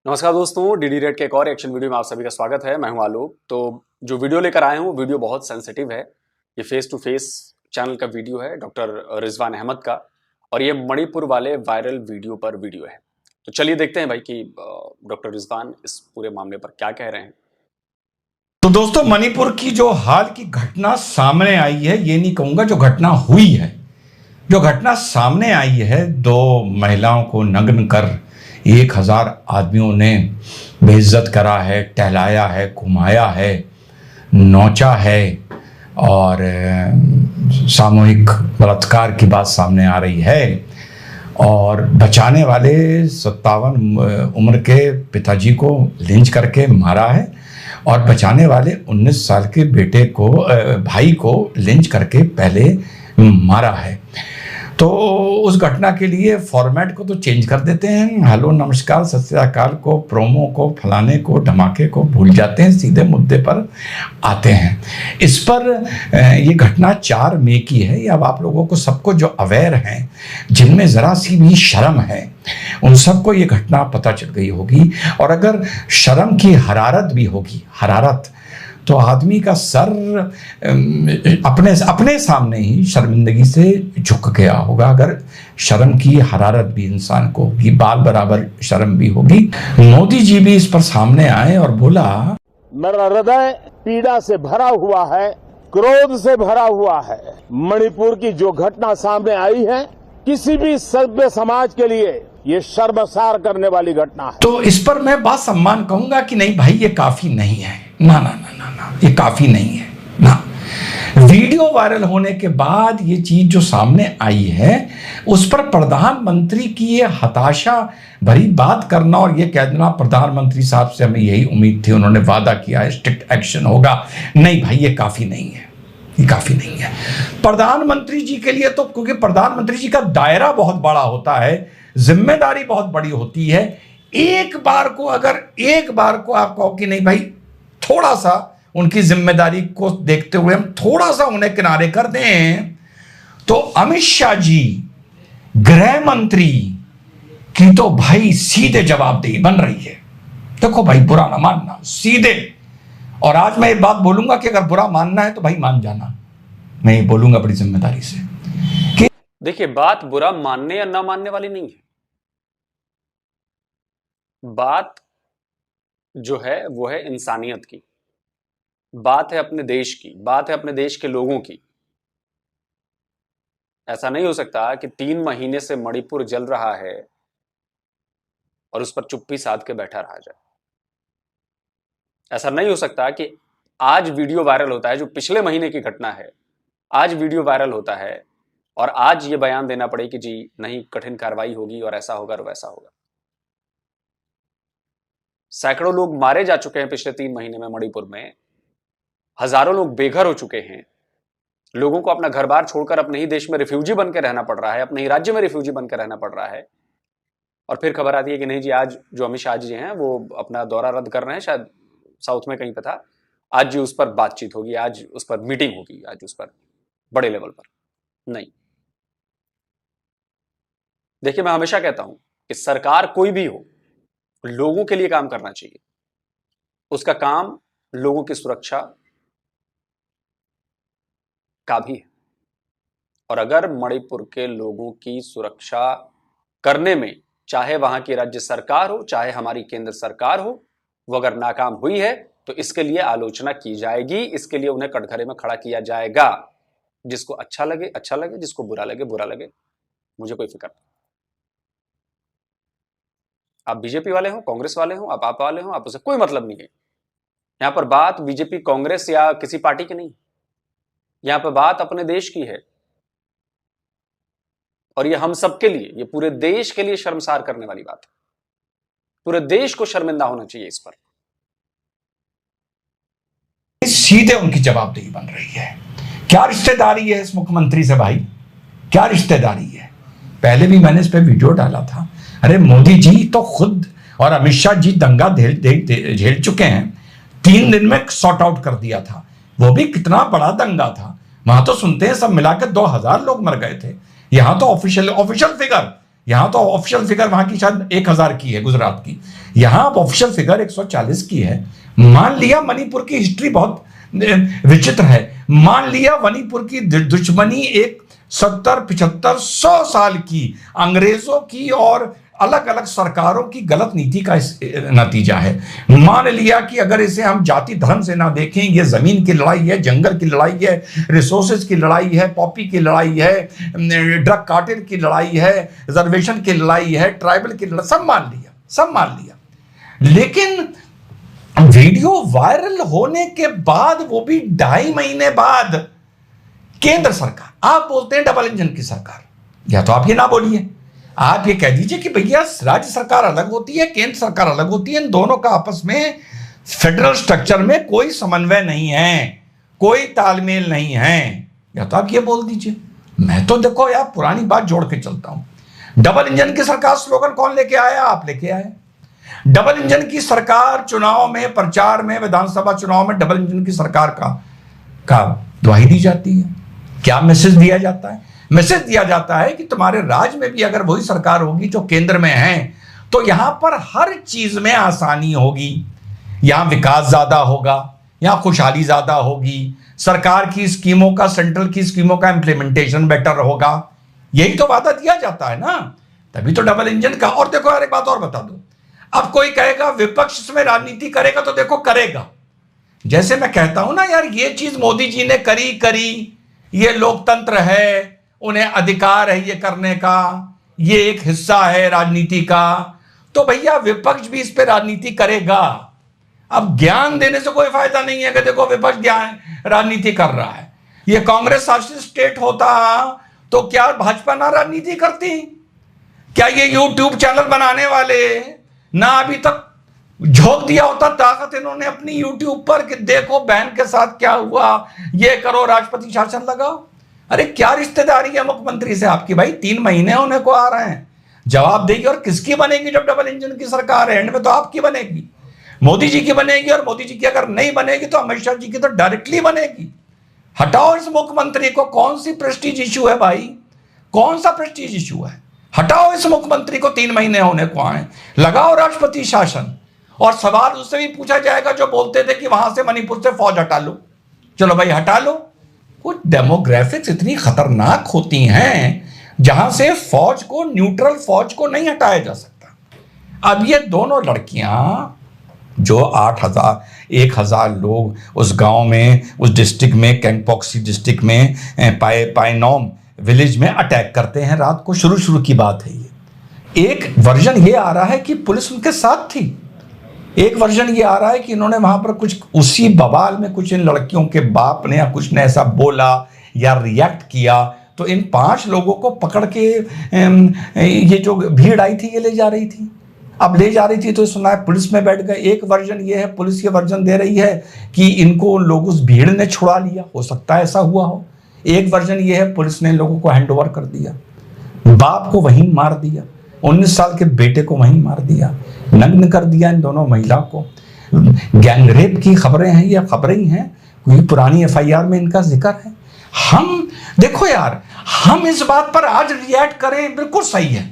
नमस्कार दोस्तों, DD red के एक और एक्शन वीडियो में आप सभी का स्वागत है। मैं हूं आलोक। तो जो वीडियो लेकर आए हूं वीडियो बहुत सेंसिटिव है। ये फेस टू फेस चैनल का वीडियो है डॉक्टर रिजवान अहमद का, और ये मणिपुर वाले वायरल वीडियो पर वीडियो है। तो चलिए देखते हैं भाई कि डॉक्टर रिजवान इस पूरे मामले पर क्या कह रहे हैं। तो दोस्तों, मणिपुर की जो हाल की घटना सामने आई है, ये नहीं कहूंगा जो घटना हुई है, जो घटना सामने आई है, दो महिलाओं को नग्न कर 1000 आदमियों ने बेइज्जत करा है, टहलाया है, घुमाया है, नोचा है और सामूहिक बलात्कार की बात सामने आ रही है। और बचाने वाले 57 उम्र के पिताजी को लिंच करके मारा है और बचाने वाले 19 साल के बेटे को, भाई को लिंच करके पहले मारा है। तो उस घटना के लिए फॉर्मेट को तो चेंज कर देते हैं, हेलो नमस्कार सत श्री अकाल को, प्रोमो को, फलाने को, धमाके को भूल जाते हैं, सीधे मुद्दे पर आते हैं। इस पर ये घटना 4 मई की है। अब आप लोगों को सबको जो अवेयर हैं, जिनमें ज़रा सी भी शर्म है, उन सबको ये घटना पता चल गई होगी। और अगर शर्म की हरारत भी होगी, हरारत, तो आदमी का सर अपने सामने ही शर्मिंदगी से झुक गया होगा। अगर शर्म की हरारत भी इंसान को होगी, बाल बराबर शर्म भी होगी। मोदी जी भी इस पर सामने आए और बोला, मेरा हृदय पीड़ा से भरा हुआ है, क्रोध से भरा हुआ है। मणिपुर की जो घटना सामने आई है, किसी भी सभ्य समाज के लिए ये शर्मसार करने वाली घटना है। तो इस पर मैं बात सम्मान कहूंगा कि नहीं भाई, ये काफी नहीं है, ना ना ना ना ना, ये काफी नहीं है ना। वीडियो वायरल होने के बाद ये चीज जो सामने आई है, उस पर प्रधानमंत्री की ये हताशा भरी बात करना और ये कह देना प्रधानमंत्री साहब से हमें यही उम्मीद थी, उन्होंने वादा किया है स्ट्रिक्ट एक्शन होगा, नहीं भाई ये काफी नहीं है, ये काफी नहीं है प्रधानमंत्री जी के लिए। तो क्योंकि प्रधानमंत्री जी का दायरा बहुत बड़ा होता है, जिम्मेदारी बहुत बड़ी होती है। एक बार को आप कहो कि नहीं भाई, थोड़ा सा उनकी जिम्मेदारी को देखते हुए हम थोड़ा सा उन्हें किनारे कर दें, तो अमित शाह जी गृह मंत्री की तो भाई सीधे जवाबदेही बन रही है। देखो भाई, बुरा ना मानना, सीधे। और आज मैं एक बात बोलूंगा कि अगर बुरा मानना है तो भाई मान जाना, मैं ये बोलूंगा बड़ी जिम्मेदारी से कि देखिए, बात बुरा मानने या ना मानने वाली नहीं है। बात जो है वो है इंसानियत की, बात है अपने देश की, बात है अपने देश के लोगों की। ऐसा नहीं हो सकता कि 3 महीने से मणिपुर जल रहा है और उस पर चुप्पी साध के बैठा रहा जाए। ऐसा नहीं हो सकता कि आज वीडियो वायरल होता है, जो पिछले महीने की घटना है, आज वीडियो वायरल होता है और आज ये बयान देना पड़े कि जी नहीं, कठिन कार्रवाई होगी और ऐसा होगा और वैसा होगा। सैकड़ों लोग मारे जा चुके हैं पिछले 3 महीने में मणिपुर में, हजारों लोग बेघर हो चुके हैं, लोगों को अपना घर बार छोड़कर अपने ही देश में रिफ्यूजी बनकर रहना पड़ रहा है, अपने ही राज्य में रिफ्यूजी बनकर रहना पड़ रहा है। और फिर खबर आती है कि नहीं जी, आज जो अमित शाह जी हैं वो अपना दौरा रद्द कर रहे हैं, शायद साउथ में कहीं पे था, आज जी उस पर बातचीत होगी, आज उस पर मीटिंग होगी, आज उस पर बड़े लेवल पर। नहीं, देखिए, मैं हमेशा कहता हूं कि सरकार कोई भी हो, लोगों के लिए काम करना चाहिए। उसका काम लोगों की सुरक्षा का भी है। और अगर मणिपुर के लोगों की सुरक्षा करने में चाहे वहां की राज्य सरकार हो, चाहे हमारी केंद्र सरकार हो, वो अगर नाकाम हुई है तो इसके लिए आलोचना की जाएगी, इसके लिए उन्हें कटघरे में खड़ा किया जाएगा। जिसको अच्छा लगे अच्छा लगे, जिसको बुरा लगे बुरा लगे, मुझे कोई फिक्र नहीं। आप बीजेपी वाले हो, कांग्रेस वाले हो, आप वाले हो, आप उसे कोई मतलब नहीं है। यहां पर बात बीजेपी, कांग्रेस या किसी पार्टी की नहीं, यहां पर बात अपने देश की है। और ये हम सबके लिए, ये पूरे देश के लिए शर्मसार करने वाली बात है। पूरे देश को शर्मिंदा होना चाहिए इस पर। सीधे उनकी जवाबदेही बन रही है। क्या रिश्तेदारी है इस मुख्यमंत्री से भाई, क्या रिश्तेदारी है? पहले भी मैंने इस पे वीडियो डाला था। अरे मोदी जी तो खुद और अमित शाह जी दंगा झेल चुके हैं, 3 दिन में सॉर्ट आउट कर दिया था। वो भी कितना बड़ा दंगा था, वहां तो सुनते हैं सब मिलाकर 2000 लोग मर गए थे। यहां तो ऑफिशियल फिगर, यहां तो ऑफिशियल फिगर वहां की शायद 1000 की है गुजरात की, यहां ऑफिशियल फिगर 140 की है। मान लिया मणिपुर की हिस्ट्री बहुत विचित्र है, मान लिया मणिपुर की दुश्मनी एक 70, 75, 100 साल की अंग्रेजों की और अलग अलग सरकारों की गलत नीति का नतीजा है। मान लिया कि अगर इसे हम जाति धर्म से ना देखें, ये जमीन की लड़ाई है, जंगल की लड़ाई है, रिसोर्सेज की लड़ाई है, पॉपी की लड़ाई है, ड्रग कार्टेल की लड़ाई है, रिजर्वेशन की लड़ाई है, ट्राइबल की लड़ाई, सब मान लिया। लेकिन वीडियो वायरल होने के बाद, वो भी 2.5 महीने बाद, केंद्र सरकार, आप बोलते हैं डबल इंजन की सरकार, या तो आप ये ना बोलिए, आप ये कह दीजिए कि भैया राज्य सरकार अलग होती है, केंद्र सरकार अलग होती है, इन दोनों का आपस में फेडरल स्ट्रक्चर में कोई समन्वय नहीं है, कोई तालमेल नहीं है, या तो आप ये बोल दीजिए। मैं तो देखो यार पुरानी बात जोड़ के चलता हूं। डबल इंजन की सरकार स्लोगन कौन लेके आया? आप लेके आए। डबल इंजन की सरकार चुनाव में, प्रचार में, विधानसभा चुनाव में डबल इंजन की सरकार का दुहाई दी जाती है। क्या मैसेज दिया जाता है? मैसेज दिया जाता है कि तुम्हारे राज्य में भी अगर वही सरकार होगी जो केंद्र में है, तो यहां पर हर चीज में आसानी होगी, यहां विकास ज्यादा होगा, यहां खुशहाली ज्यादा होगी, सरकार की स्कीमों का, सेंट्रल की स्कीमों का इंप्लीमेंटेशन बेटर होगा। यही तो वादा दिया जाता है ना, तभी तो डबल इंजन का। और देखो यार एक बात और बता दो, अब कोई कहेगा विपक्ष इसमें राजनीति करेगा, तो देखो करेगा। जैसे मैं कहता हूं ना यार, ये चीज मोदी जी ने करी, ये लोकतंत्र है, उन्हें अधिकार है ये करने का, ये एक हिस्सा है राजनीति का, तो भैया विपक्ष भी इस पे राजनीति करेगा। अब ज्ञान देने से कोई फायदा नहीं है कि देखो विपक्ष ज्ञान राजनीति कर रहा है। ये कांग्रेस शासित स्टेट होता तो क्या भाजपा ना राजनीति करती? क्या ये यूट्यूब चैनल बनाने वाले ना अभी तक झोंक दिया होता ताकत इन्होंने अपनी यूट्यूब पर कि देखो बहन के साथ क्या हुआ, ये करो, राष्ट्रपति शासन लगाओ। अरे क्या रिश्तेदारी है मुख्यमंत्री से आपकी भाई? 3 महीने होने को आ रहे हैं, जवाब देगी। और किसकी बनेगी जब डबल इंजन की सरकार है? एंड में तो आपकी बनेगी, मोदी जी की बनेगी। और मोदी जी की अगर नहीं बनेगी तो अमित शाह जी की तो डायरेक्टली बनेगी। हटाओ इस मुख्यमंत्री को। कौन सी प्रेस्टीज इशू है भाई? कौन सा प्रेस्टीज इशू है? हटाओ इस मुख्यमंत्री को, 3 महीने होने को आए, लगाओ राष्ट्रपति शासन। और सवाल उससे भी पूछा जाएगा जो बोलते थे कि वहां से मणिपुर से फौज हटा लो। चलो भाई हटा लो। कुछ डेमोग्राफिक्स इतनी खतरनाक होती हैं जहां से फौज को, न्यूट्रल फौज को नहीं हटाया जा सकता। अब ये दोनों लड़कियां जो 1000 लोग उस गांव में, उस डिस्ट्रिक्ट में, कैंगपॉक्सी डिस्ट्रिक्ट में पाइनोम विलेज में अटैक करते हैं रात को, शुरू की बात है ये। एक वर्जन ये आ रहा है कि पुलिस उनके साथ थी, एक वर्जन ये आ रहा है कि इन्होंने वहां पर कुछ उसी बवाल में कुछ इन लड़कियों के बाप ने या कुछ ने ऐसा बोला या रिएक्ट किया, तो इन 5 लोगों को पकड़ के ये जो भीड़ आई थी ये ले जा रही थी। अब ले जा रही थी तो सुना है पुलिस में बैठ गए। एक वर्जन ये है, पुलिस ये वर्जन दे रही है कि इनको लोग उस भीड़ ने छुड़ा लिया, हो सकता है ऐसा हुआ हो। एक वर्जन ये है पुलिस ने लोगों को हैंड ओवर कर दिया, बाप को वहीं मार दिया, 19 साल के बेटे को वहीं मार दिया, नग्न कर दिया इन दोनों महिला को। गैंग रेप की खबरें हैं, ये खबरें ही हैं, कोई पुरानी FIR में इनका जिक्र है। हम देखो यार, हम इस बात पर आज रिएक्ट करें बिल्कुल सही है।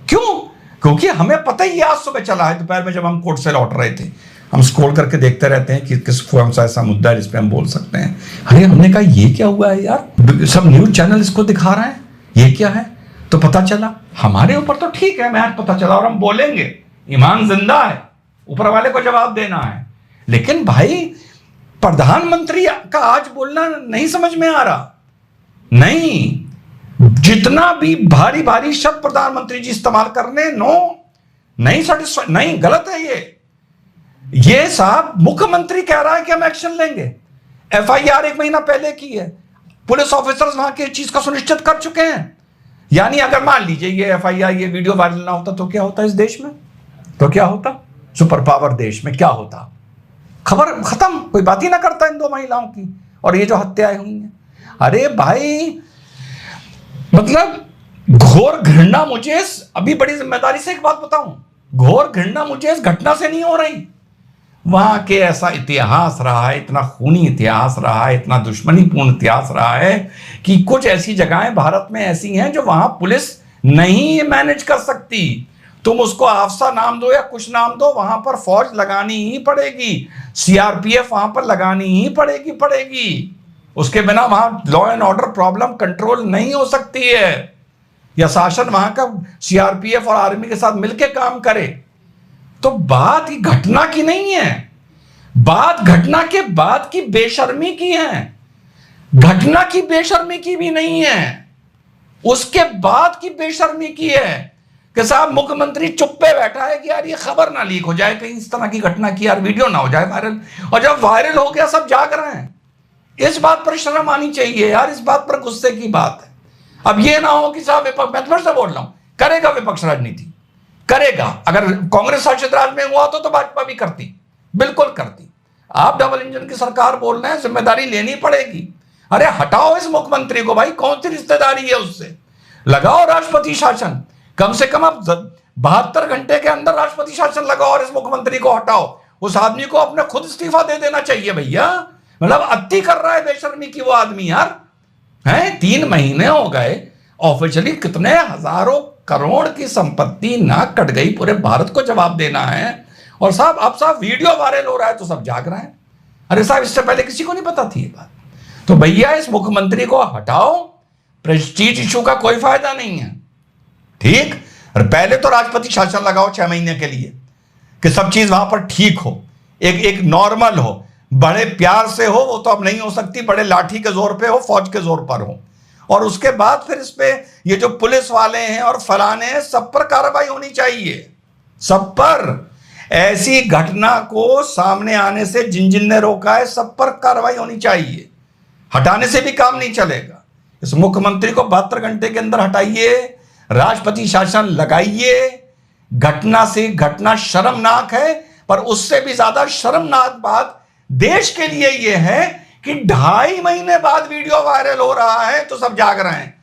क्यों? क्योंकि हमें पता ही आज सुबह चला है, दोपहर में जब हम कोर्ट से लौट रहे थे, हम स्क्रॉल करके देखते रहते हैं कि किस कौन सा ऐसा मुद्दा है जिसपे हम बोल सकते हैं। अरे हमने कहा ये क्या हुआ है यार, सब न्यूज चैनल इसको दिखा रहे हैं, ये क्या है? तो पता चला हमारे ऊपर तो ठीक है, मैं आज पता चला और हम बोलेंगे, ईमान जिंदा है, ऊपर वाले को जवाब देना है। लेकिन भाई प्रधानमंत्री का आज बोलना नहीं समझ में आ रहा। नहीं, जितना भी भारी भारी शब्द प्रधानमंत्री जी इस्तेमाल करने, नहीं सेटिस्फाई, नहीं, गलत है ये साहब मुख्यमंत्री कह रहा है कि हम एक्शन लेंगे। FIR 1 महीना पहले की है, पुलिस ऑफिसर्स वहां की चीज का सुनिश्चित कर चुके हैं। यानी अगर मान लीजिए ये FIR, ये वीडियो वायरल ना होता तो क्या होता इस देश में? तो क्या होता? सुपर पावर देश में क्या होता? खबर खत्म, कोई बात ही ना करता इन 2 महिलाओं की और ये जो हत्याएं हुई हैं। अरे भाई मतलब घोर घृणा मुझे, अभी बड़ी जिम्मेदारी से एक बात बताऊं, घोर घृणा मुझे इस घटना से नहीं हो रही। वहां के ऐसा इतिहास रहा है, इतना खूनी इतिहास रहा है, इतना दुश्मनीपूर्ण इतिहास रहा है कि कुछ ऐसी जगहें भारत में ऐसी हैं जो वहां पुलिस नहीं मैनेज कर सकती। तुम उसको आफ्सा नाम दो या कुछ नाम दो, वहां पर फौज लगानी ही पड़ेगी, सीआरपीएफ वहां पर लगानी ही पड़ेगी। उसके बिना वहां law and order problem control नहीं हो सकती है, या शासन वहां का सीआरपीएफ और आर्मी के साथ मिलकर काम करे। तो बात ही घटना की नहीं है, बात घटना के बाद की बेशर्मी की है। घटना की बेशर्मी की भी नहीं है, उसके बाद की बेशर्मी की है कि साहब मुख्यमंत्री चुप पे बैठा है कि यार ये खबर ना लीक हो जाए, कहीं इस तरह की घटना की यार वीडियो ना हो जाए वायरल। और जब वायरल हो गया सब जाग रहे हैं। इस बात पर शर्म आनी चाहिए यार, इस बात पर गुस्से की बात है। अब ये ना हो कि साहब विपक्ष, मैं फिर से बोल रहा हूं, करेगा विपक्ष राजनीति, करेगा। अगर कांग्रेस शासित राज्य में हुआ तो भाजपा भी करती, बिल्कुल करती। आप डबल इंजन की सरकार बोल रहे हैं, जिम्मेदारी लेनी पड़ेगी। अरे हटाओ इस मुख्यमंत्री को भाई, कौन सी रिश्तेदारी है उससे, लगाओ राष्ट्रपति शासन। कम से कम आप 72 घंटे के अंदर राष्ट्रपति शासन लगाओ और इस मुख्यमंत्री को हटाओ। उस आदमी को अपने खुद इस्तीफा दे देना चाहिए भैया। मतलब अति कर रहा है बेशर्मी की वो आदमी यार। हैं 3 महीने हो गए, ऑफिशियली कितने हजारों करोड़ की संपत्ति ना कट गई, पूरे भारत को जवाब देना है। और साहब अब साहब वीडियो वायरल हो रहा है तो सब जाग रहे हैं। अरे साहब इससे पहले किसी को नहीं पता थी ये बात। तो भैया इस मुख्यमंत्री को हटाओ, प्रेस्टीज इशू का कोई फायदा नहीं है, ठीक। और पहले तो राष्ट्रपति शासन लगाओ 6 महीने के लिए कि सब चीज वहां पर ठीक हो, एक नॉर्मल हो, बड़े प्यार से हो, वो तो अब नहीं हो सकती, बड़े लाठी के जोर पे हो, फौज के जोर पर हो। और उसके बाद फिर इस पे ये जो पुलिस वाले हैं और फलाने हैं, सब पर कार्रवाई होनी चाहिए, सब पर। ऐसी घटना को सामने आने से जिन ने रोका है, सब पर कार्रवाई होनी चाहिए। हटाने से भी काम नहीं चलेगा। इस मुख्यमंत्री को 72 घंटे के अंदर हटाइए, राष्ट्रपति शासन लगाइए। घटना से घटना शर्मनाक है, पर उससे भी ज्यादा शर्मनाक बात देश के लिए यह है कि 2.5 महीने बाद वीडियो वायरल हो रहा है तो सब जाग रहे हैं।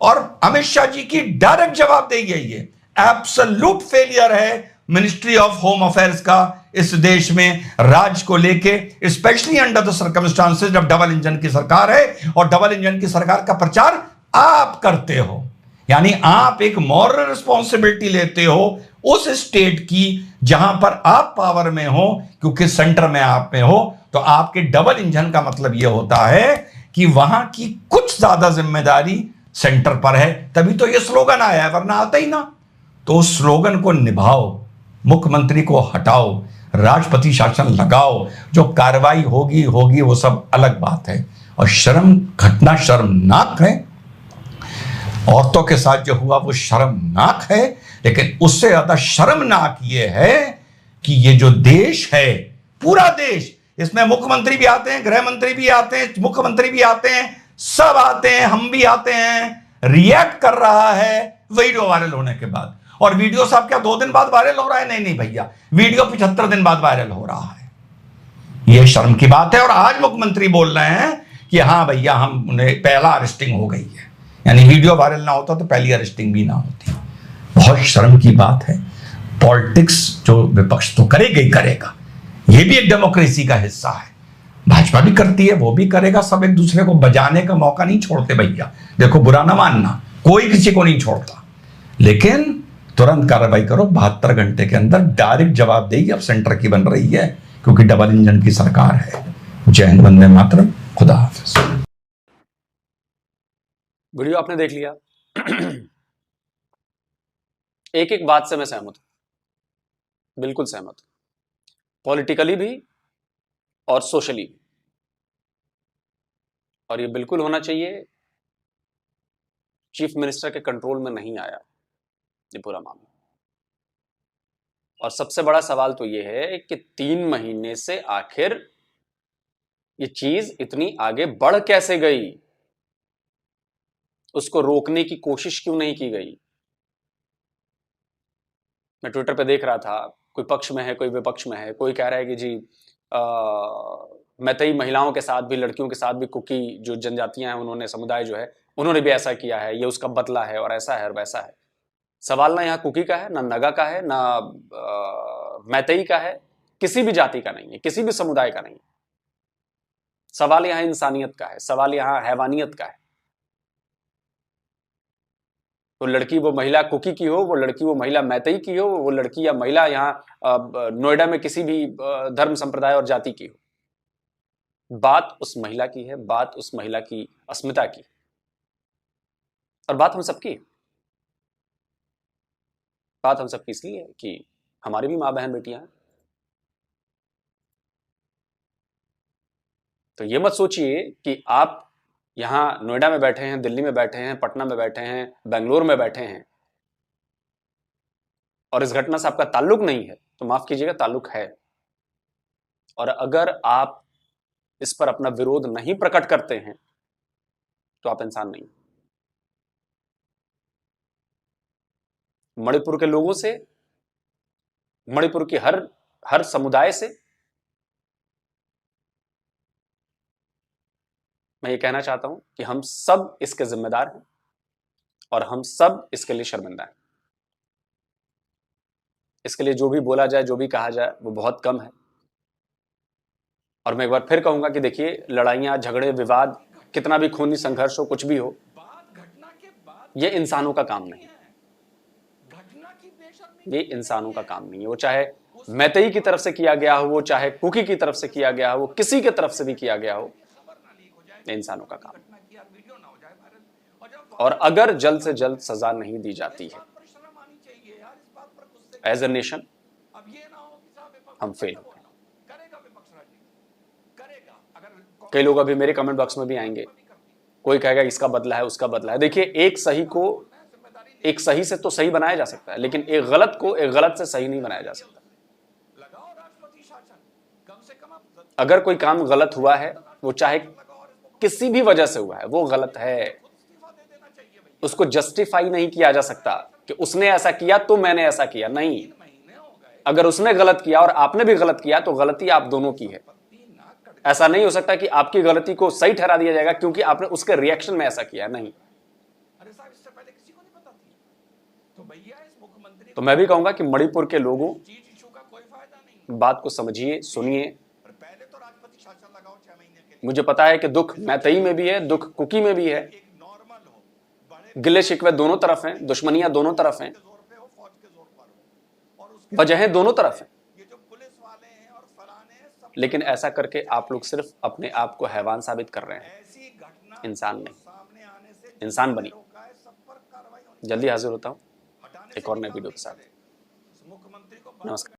और अमित शाह जी की डायरेक्ट जवाब देगी ये एब्सोल्यूट फेलियर है मिनिस्ट्री ऑफ होम अफेयर्स का इस देश में राज्य को लेके, स्पेशली अंडर द सर्कमस्टांसेस जब डबल इंजन की सरकार है और डबल इंजन की सरकार का प्रचार आप करते हो। यानी आप एक मॉरल रिस्पॉन्सिबिलिटी लेते हो उस स्टेट की जहां पर आप पावर में हो, क्योंकि सेंटर में आप में हो। तो आपके डबल इंजन का मतलब यह होता है कि वहां की कुछ ज्यादा जिम्मेदारी सेंटर पर है, तभी तो यह स्लोगन आया है, वरना आता ही ना। तो उस स्लोगन को निभाओ, मुख्यमंत्री को हटाओ, राष्ट्रपति शासन लगाओ, जो कार्रवाई होगी वो सब अलग बात है। और घटना शर्मनाक है, औरतों के साथ जो हुआ वो शर्मनाक है, लेकिन उससे ज्यादा शर्मनाक ये है कि ये जो देश है, पूरा देश, इसमें मुख्यमंत्री भी आते हैं, गृह मंत्री भी आते हैं, मुख्यमंत्री भी आते हैं, सब आते हैं, हम भी आते हैं, रिएक्ट कर रहा है वीडियो वायरल होने के बाद। और वीडियो साहब क्या 2 दिन बाद वायरल हो रहा है? नहीं भैया, वीडियो 75 दिन बाद वायरल हो रहा है। यह शर्म की बात है। और आज मुख्यमंत्री बोल रहे हैं कि हाँ भैया हम उन्हें पहला अरेस्टिंग हो गई है, यानी वीडियो वायरल ना होता तो पहली अरेस्टिंग भी ना होती। बहुत शर्म की बात है। पॉलिटिक्स जो विपक्ष तो करेगा ही करेगा, यह भी एक डेमोक्रेसी का हिस्सा है, भाजपा भी करती है, वो भी करेगा। सब एक दूसरे को बजाने का मौका नहीं छोड़ते भैया। देखो बुरा ना मानना, कोई किसी को नहीं छोड़ता, लेकिन तुरंत कार्रवाई करो। 72 घंटे के अंदर डायरेक्ट जवाब देगी। अब सेंटर की बन रही है क्योंकि डबल इंजन की सरकार है। जय हिंद, वंदे मातरम, खुदा हाफिज। वीडियो आपने देख लिया। एक एक बात से मैं सहमत हूं, बिल्कुल सहमत हूं, पॉलिटिकली भी और सोशली भी। और ये बिल्कुल होना चाहिए, चीफ मिनिस्टर के कंट्रोल में नहीं आया ये पूरा मामला। और सबसे बड़ा सवाल तो ये है कि 3 महीने से आखिर ये चीज इतनी आगे बढ़ कैसे गई, उसको रोकने की कोशिश क्यों नहीं की गई। मैं ट्विटर पे देख रहा था, कोई पक्ष में है, कोई विपक्ष में है। कोई कह रहा है कि जी मैतई महिलाओं के साथ भी, लड़कियों के साथ भी, कुकी जो जनजातियां हैं उन्होंने, समुदाय जो है उन्होंने भी ऐसा किया है, ये उसका बदला है और ऐसा है और वैसा है। सवाल ना यहाँ कुकी का है, ना नगा का है, ना मैतई का है, किसी भी जाति का नहीं है, किसी भी समुदाय का नहीं है। सवाल यहाँ इंसानियत का है, सवाल यहाँ हैवानियत का है। वो लड़की वो महिला कुकी की हो, वो लड़की वो महिला मैतई की हो, वो लड़की या महिला यहाँ नोएडा में किसी भी धर्म संप्रदाय और जाति की हो। बात उस महिला की है, बात उस महिला की अस्मिता की, और बात हम सबकी है। बात हम सबकी इसलिए है कि हमारी भी मां बहन बेटियां हैं। तो ये मत सोचिए कि आप यहां नोएडा में बैठे हैं, दिल्ली में बैठे हैं, पटना में बैठे हैं, बेंगलोर में बैठे हैं और इस घटना से आपका ताल्लुक नहीं है, तो माफ कीजिएगा, ताल्लुक है। और अगर आप इस पर अपना विरोध नहीं प्रकट करते हैं तो आप इंसान नहीं। मणिपुर के लोगों से, मणिपुर की हर समुदाय से मैं ये कहना चाहता हूं कि हम सब इसके जिम्मेदार हैं और हम सब इसके लिए शर्मिंदा हैं। इसके लिए जो भी बोला जाए, जो भी कहा जाए, वो बहुत कम है। और मैं एक बार फिर कहूंगा कि देखिए, लड़ाइयां, झगड़े, विवाद, कितना भी खूनी संघर्ष हो, कुछ भी हो, ये इंसानों का काम नहीं है। ये इंसानों का काम नहीं है। वो चाहे मैतेई की तरफ से किया गया हो, वो चाहे कुकी की तरफ से किया गया हो, वो किसी की तरफ से भी किया गया हो, ये इंसानों का काम है। और अगर जल्द से जल्द सजा नहीं दी जाती है, एज ए नेशन हम फेल हो गए। कई लोग अभी मेरे कमेंट बॉक्स में भी आएंगे, कोई कहेगा इसका बदला है, उसका बदला है। देखिए, एक सही को एक सही से तो सही बनाया जा सकता है, लेकिन एक गलत को एक गलत से सही नहीं बनाया जा सकता। अगर कोई काम गलत हुआ है, वो चाहे किसी भी वजह से हुआ है, वो गलत है। उसको जस्टिफाई नहीं किया जा सकता कि उसने ऐसा किया तो मैंने ऐसा किया, नहीं। अगर उसने गलत किया और आपने भी गलत किया तो गलती आप दोनों की है। ऐसा नहीं हो सकता कि आपकी गलती को सही ठहरा दिया जाएगा क्योंकि आपने उसके रिएक्शन में ऐसा किया, नहीं। तो मैं भी कहूंगा कि मणिपुर के लोगों, बात को समझिए, सुनिए। मुझे पता है कि दुख मैतेई में भी है, दुख कुकी में भी है, गिले शिकवे दोनों तरफ हैं, दुश्मनियां दोनों तरफ हैं, वजहें दोनों तरफ हैं। लेकिन ऐसा करके आप लोग सिर्फ अपने आप को हैवान साबित कर रहे हैं, इंसान नहीं। इंसान बनिए। जल्दी हाजिर होता हूं एक और नए वीडियो के साथ। नमस्कार।